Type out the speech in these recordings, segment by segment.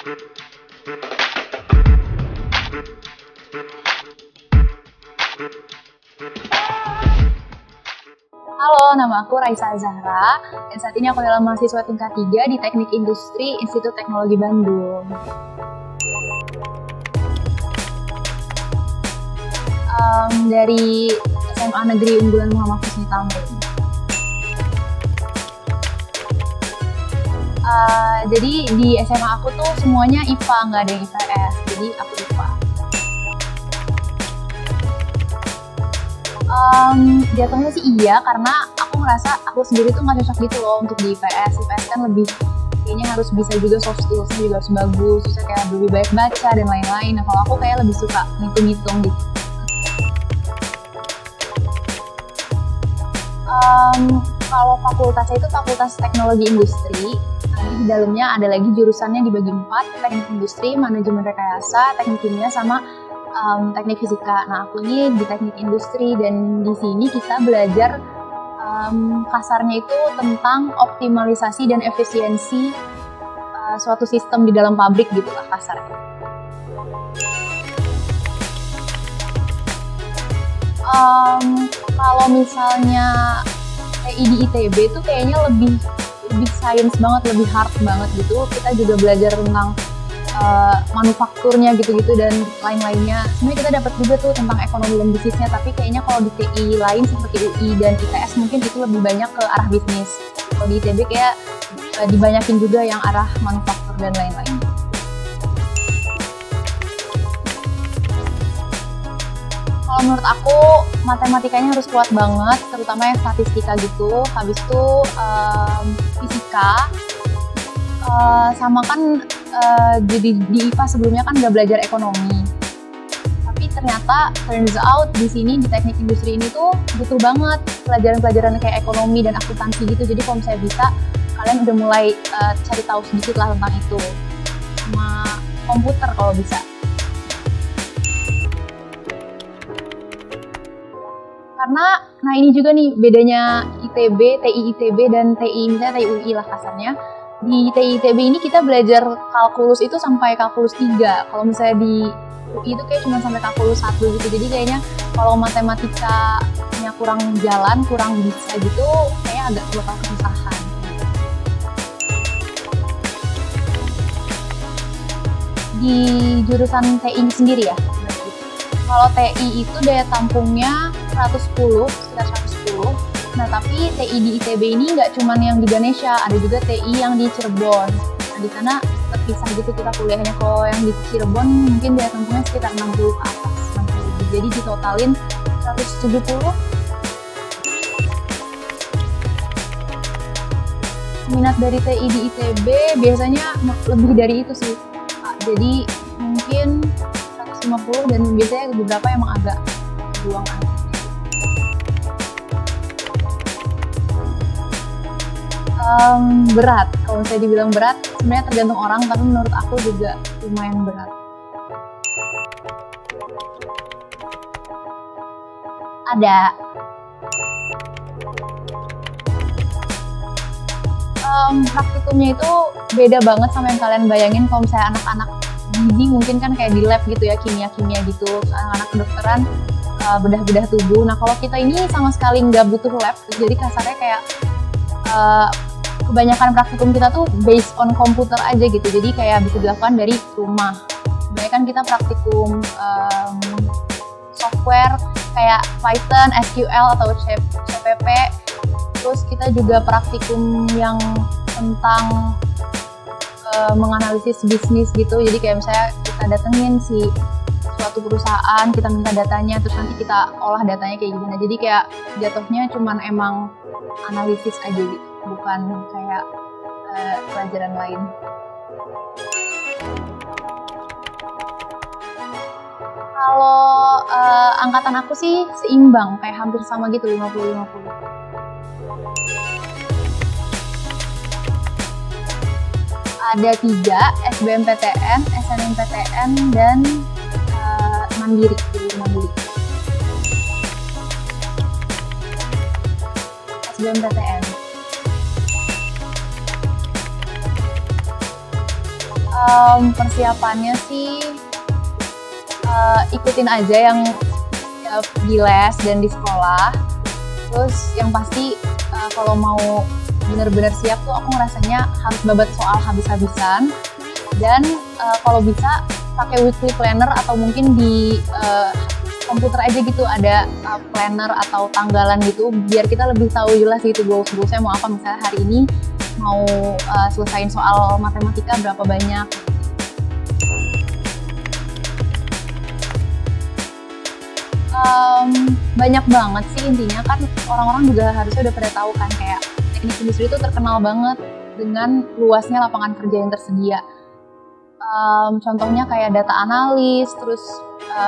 Halo, nama aku Raisa Zahra, dan saat ini aku adalah mahasiswa tingkat 3 di Teknik Industri Institut Teknologi Bandung. Dari SMA Negeri Unggulan Muhammad Husni Tamrin. Jadi di SMA aku tuh semuanya IPA, nggak ada yang IPS, jadi aku IPA. Jatuhnya sih iya, karena aku ngerasa aku sendiri tuh nggak cocok gitu loh untuk di IPS. IPS kan lebih kayaknya harus bisa juga soft skills-nya juga harus bagus, terus kayak lebih baik baca dan lain-lain. Nah kalau aku kayak lebih suka ngitung-ngitung gitu. Kalau fakultasnya itu Fakultas Teknologi Industri. Di dalamnya ada lagi jurusannya dibagi 4, Teknik Industri, Manajemen Rekayasa, Teknik Kimia, sama Teknik Fisika. Nah, aku ini di Teknik Industri, dan di sini kita belajar kasarnya itu tentang optimalisasi dan efisiensi suatu sistem di dalam pabrik gitulah kasarnya. Kalau misalnya TI di ITB itu kayaknya lebih science banget, lebih hard banget gitu. Kita juga belajar tentang manufakturnya gitu-gitu dan lain-lainnya. Sebenarnya kita dapat juga tuh tentang ekonomi dan bisnisnya, tapi kayaknya kalau di TI lain seperti UI dan ITS mungkin itu lebih banyak ke arah bisnis. Kalau di ITB kayak dibanyakin juga yang arah manufaktur dan lain-lain. Kalau menurut aku matematikanya harus kuat banget, terutama yang statistika gitu. Habis itu fisika, sama kan jadi di IPA sebelumnya kan nggak belajar ekonomi. Tapi ternyata turns out di sini di Teknik Industri ini tuh butuh banget pelajaran-pelajaran kayak ekonomi dan akuntansi gitu. Jadi kalau misalnya bisa, kalian udah mulai cari tahu sedikit lah tentang itu. Sama komputer kalau bisa. Karena, nah ini juga nih bedanya ITB, TI ITB dan TI misalnya TI UI lah kasarnya. Di TI ITB ini kita belajar kalkulus itu sampai kalkulus 3. Kalau misalnya di UI itu kayak cuma sampai kalkulus 1 gitu. Jadi kayaknya kalau matematikanya kurang jalan, kurang bisa gitu, kayaknya agak bakal kesusahan. Di jurusan TI sendiri ya. Kalau TI itu daya tampungnya 110, sekitar 110. Nah, tapi TI di ITB ini nggak cuma yang di Ganesha, ada juga TI yang di Cirebon. Nah, di sana terpisah gitu kita kuliahnya. Kalau yang di Cirebon mungkin daya tampungnya sekitar 60 ke atas. 60. Jadi ditotalin 170. Minat dari TI di ITB biasanya lebih dari itu sih. Jadi mungkin 150, dan biasanya beberapa emang agak buang aja. Berat, kalau saya dibilang berat, sebenarnya tergantung orang, tapi menurut aku juga lumayan berat. Ada. Praktikumnya itu beda banget sama yang kalian bayangin. Kalau misalnya anak-anak gizi mungkin kan kayak di lab gitu ya, kimia-kimia gitu. Anak-anak kedokteran bedah-bedah tubuh. Nah kalau kita ini sama sekali nggak butuh lab, jadi kasarnya kayak kebanyakan praktikum kita tuh based on komputer aja gitu. Jadi kayak bisa dilakukan dari rumah. Kebanyakan kita praktikum software kayak Python, SQL atau CPP. Terus kita juga praktikum yang tentang menganalisis bisnis gitu. Jadi kayak misalnya kita datengin si suatu perusahaan, kita minta datanya, terus nanti kita olah datanya kayak gimana. Jadi kayak jatuhnya cuman emang analisis aja gitu, bukan kayak pelajaran lain. Kalau angkatan aku sih seimbang, kayak hampir sama gitu, 50-50. Ada 3, SBMPTN, SNMPTN, dan Mandiri, jadi Mandiri. SBMPTN. Persiapannya sih ikutin aja yang di les dan di sekolah. Terus yang pasti kalau mau benar-benar siap tuh aku ngerasanya harus babat soal habis-habisan. Dan kalau bisa pakai weekly planner atau mungkin di komputer aja gitu ada planner atau tanggalan gitu biar kita lebih tahu jelas gitu goals-goalsnya mau apa. Misalnya hari ini mau selesain soal matematika berapa banyak. Banyak banget sih intinya, kan orang-orang juga harusnya udah pada tahu kan kayak teknik industri itu terkenal banget dengan luasnya lapangan kerja yang tersedia. Contohnya kayak data analis, terus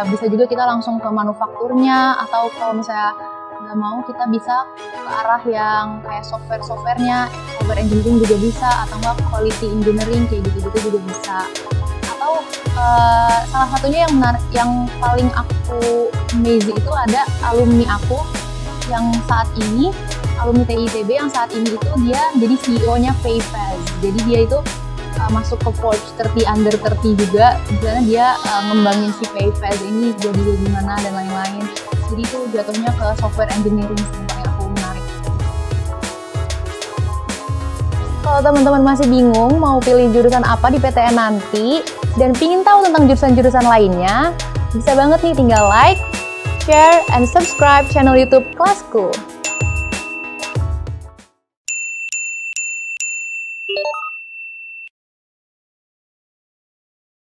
bisa juga kita langsung ke manufakturnya, atau kalau misalnya nggak mau kita bisa ke arah yang kayak software-softwarenya, software engineering juga bisa, atau nggak quality engineering kayak gitu-gitu juga bisa. Atau salah satunya yang paling aku amazing itu ada alumni aku yang saat ini, alumni TITB yang saat ini itu dia jadi CEO-nya PayPal. Jadi dia itu masuk ke Forbes 30 Under 30 juga, karena dia ngembangin si PayPal ini jadi gimana dan lain-lain. Jadi itu jatuhnya ke software engineering yang aku menarik. Kalau teman-teman masih bingung mau pilih jurusan apa di PTN nanti dan pingin tahu tentang jurusan-jurusan lainnya, bisa banget nih tinggal like, share, and subscribe channel YouTube Kelasku.